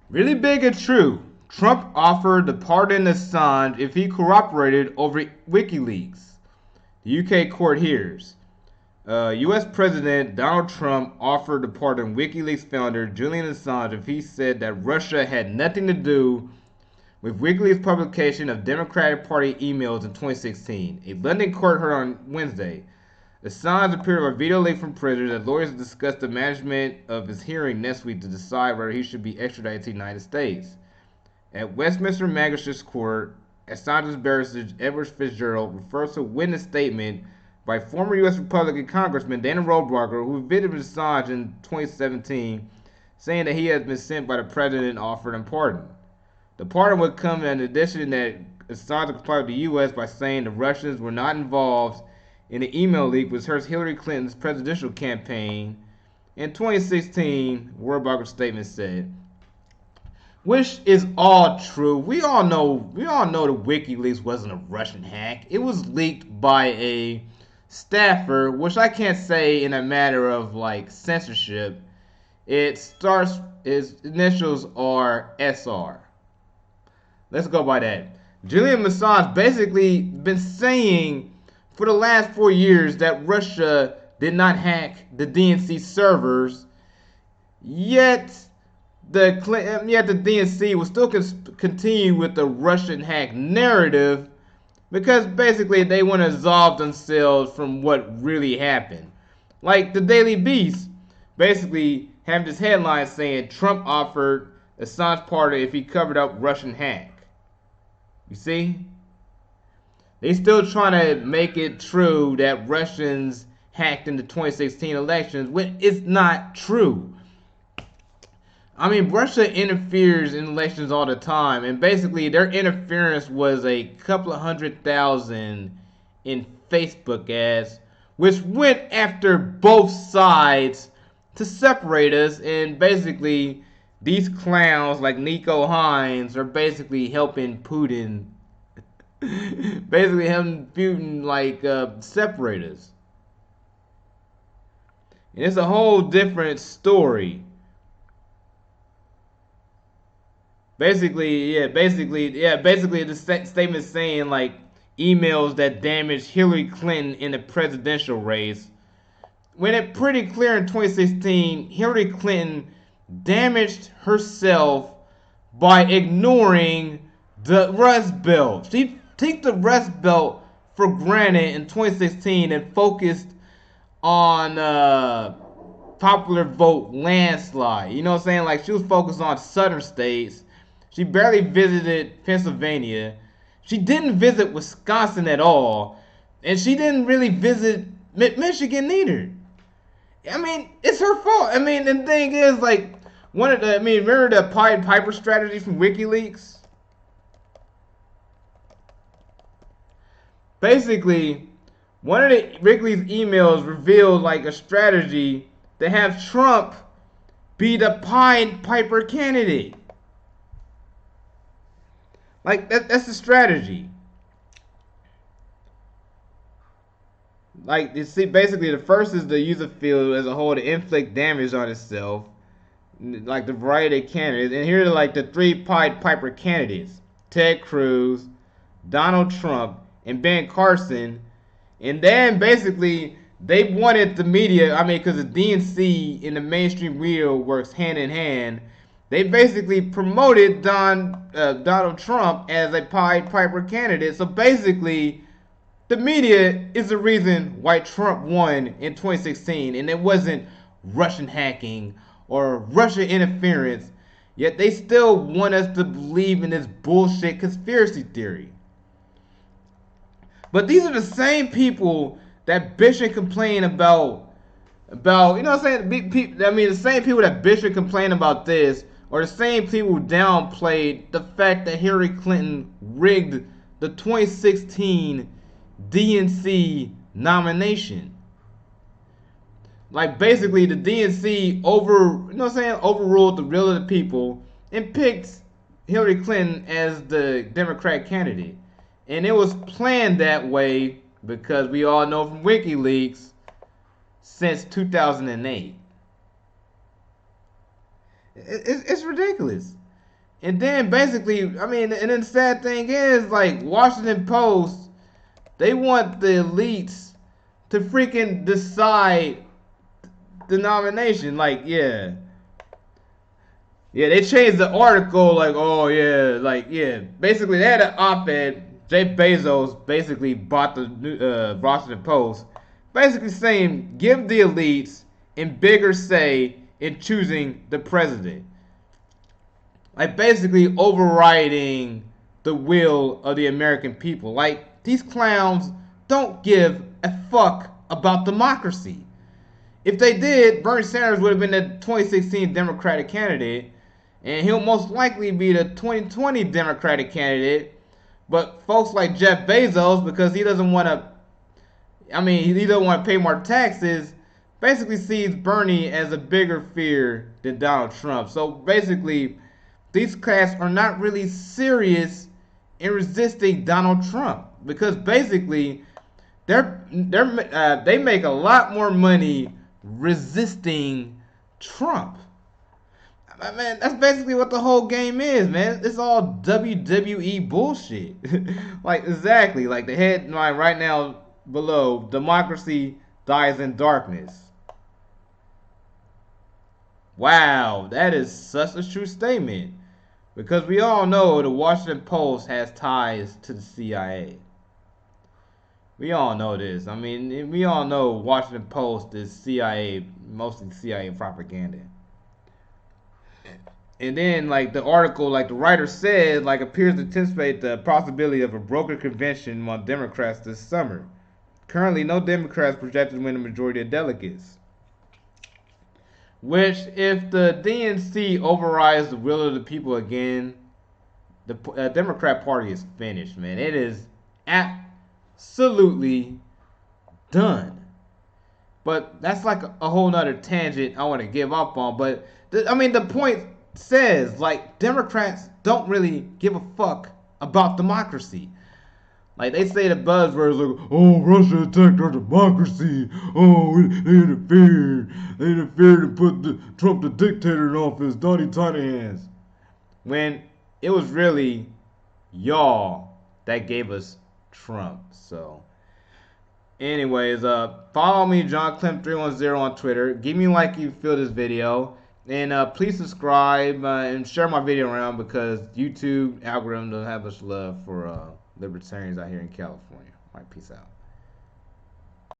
Really big and true. Trump offered to pardon Assange if he cooperated over Wikileaks. The UK court hears. U.S. President Donald Trump offered to pardon Wikileaks founder Julian Assange if he said that Russia had nothing to do with Wikileaks' publication of Democratic Party emails in 2016. A London court heard on Wednesday. Assange appeared by video link from prison as lawyers discussed the management of his hearing next week to decide whether he should be extradited to the United States. At Westminster Magistrates Court, Assange's barrister Edward Fitzgerald refers to a witness statement by former U.S. Republican congressman Dana Rohrabacher, who visited Assange in 2017, saying that he has been sent by the president and offered him pardon. The pardon would come in addition that Assange complied with the U.S. by saying the Russians were not involved in the email leak which hurt Hillary Clinton's presidential campaign. In 2016, Rohrabacher's statement said, which is all true. We all know the WikiLeaks wasn't a Russian hack. It was leaked by a staffer, which I can't say in a matter of like censorship. Its initials are SR. Let's go by that. Julian Assange basically been saying for the last 4 years that Russia did not hack the DNC servers, yet the DNC will still continue with the Russian hack narrative because basically they want to absolve themselves from what really happened. Like the Daily Beast basically have this headline saying Trump offered Assange pardon if he covered up Russian hack. You see? They still trying to make it true that Russians hacked in the 2016 elections, when it's not true. I mean, Russia interferes in elections all the time, and basically their interference was a couple of 100,000 in Facebook ads, which went after both sides to separate us, and basically these clowns like Nico Hines are basically helping Putin basically helping Putin like separate us. And it's a whole different story. Basically the statement saying like emails that damaged Hillary Clinton in the presidential race. When it's pretty clear in 2016, Hillary Clinton damaged herself by ignoring the Rust Belt. She took the Rust Belt for granted in 2016 and focused on popular vote landslide. You know what I'm saying? Like she was focused on southern states. She barely visited Pennsylvania. She didn't visit Wisconsin at all. And she didn't really visit Michigan either. I mean, it's her fault. I mean, the thing is, like, remember the Pied Piper strategy from WikiLeaks? Basically, one of the WikiLeaks emails revealed, like, a strategy to have Trump be the Pied Piper candidate. Like, that's the strategy. Like, you see, basically, the first is the user field as a whole to inflict damage on itself, like the variety of candidates. And here are like the three Pied Piper candidates: Ted Cruz, Donald Trump, and Ben Carson. And then basically they wanted the media. I mean, because the DNC in the mainstream media works hand in hand. They basically promoted Donald Trump as a Pied Piper candidate. So basically, the media is the reason why Trump won in 2016, and it wasn't Russian hacking or Russian interference. Yet they still want us to believe in this bullshit conspiracy theory. But these are the same people that bitch and complain about you know what I'm saying? The same people that bitch and complain about this are the same people who downplayed the fact that Hillary Clinton rigged the 2016 DNC nomination. Like basically the DNC overruled the will of the people and picked Hillary Clinton as the Democrat candidate. And it was planned that way because we all know from WikiLeaks since 2008. It's ridiculous. And then basically, I mean, and then the sad thing is, like, Washington Post, they want the elites to freaking decide the nomination. Like, yeah. Yeah, they changed the article, like, oh, yeah, like, yeah. Basically, they had an op-ed. Jeff Bezos basically bought the Washington Post, basically saying, give the elites a bigger say in choosing the president. Like, basically overriding the will of the American people. Like, these clowns don't give a fuck about democracy. If they did, Bernie Sanders would have been the 2016 Democratic candidate, and he'll most likely be the 2020 Democratic candidate. But folks like Jeff Bezos, because he doesn't want to, I mean, he doesn't want to pay more taxes, basically sees Bernie as a bigger fear than Donald Trump. So basically, these cats are not really serious in resisting Donald Trump, because basically they make a lot more money resisting Trump. Man, that's basically what the whole game is, man. It's all WWE bullshit. Like, exactly. Like, the headline right now below, democracy dies in darkness. Wow, that is such a true statement. Because we all know the Washington Post has ties to the CIA. We all know this. I mean, we all know Washington Post is CIA, mostly CIA propaganda. And then, like, the article, like, the writer said, like, appears to anticipate the possibility of a brokered convention among Democrats this summer. Currently, no Democrats projected to win the majority of delegates. Which, if the DNC overrides the will of the people again, the Democrat Party is finished, man. It is absolutely done. But that's like a whole nother tangent I want to give up on. But, I mean, the point says, like, Democrats don't really give a fuck about democracy. Like, they say the buzzwords like, oh, Russia attacked our democracy. Oh, they interfered. They interfered and put Trump the dictator in office. Donnie Tiny Hands. When it was really y'all that gave us Trump. So, anyways, follow me, John Clem310 on Twitter. Give me a like if you feel this video. And please subscribe and share my video around, because YouTube algorithm doesn't have much love for libertarians out here in California. All right, peace out.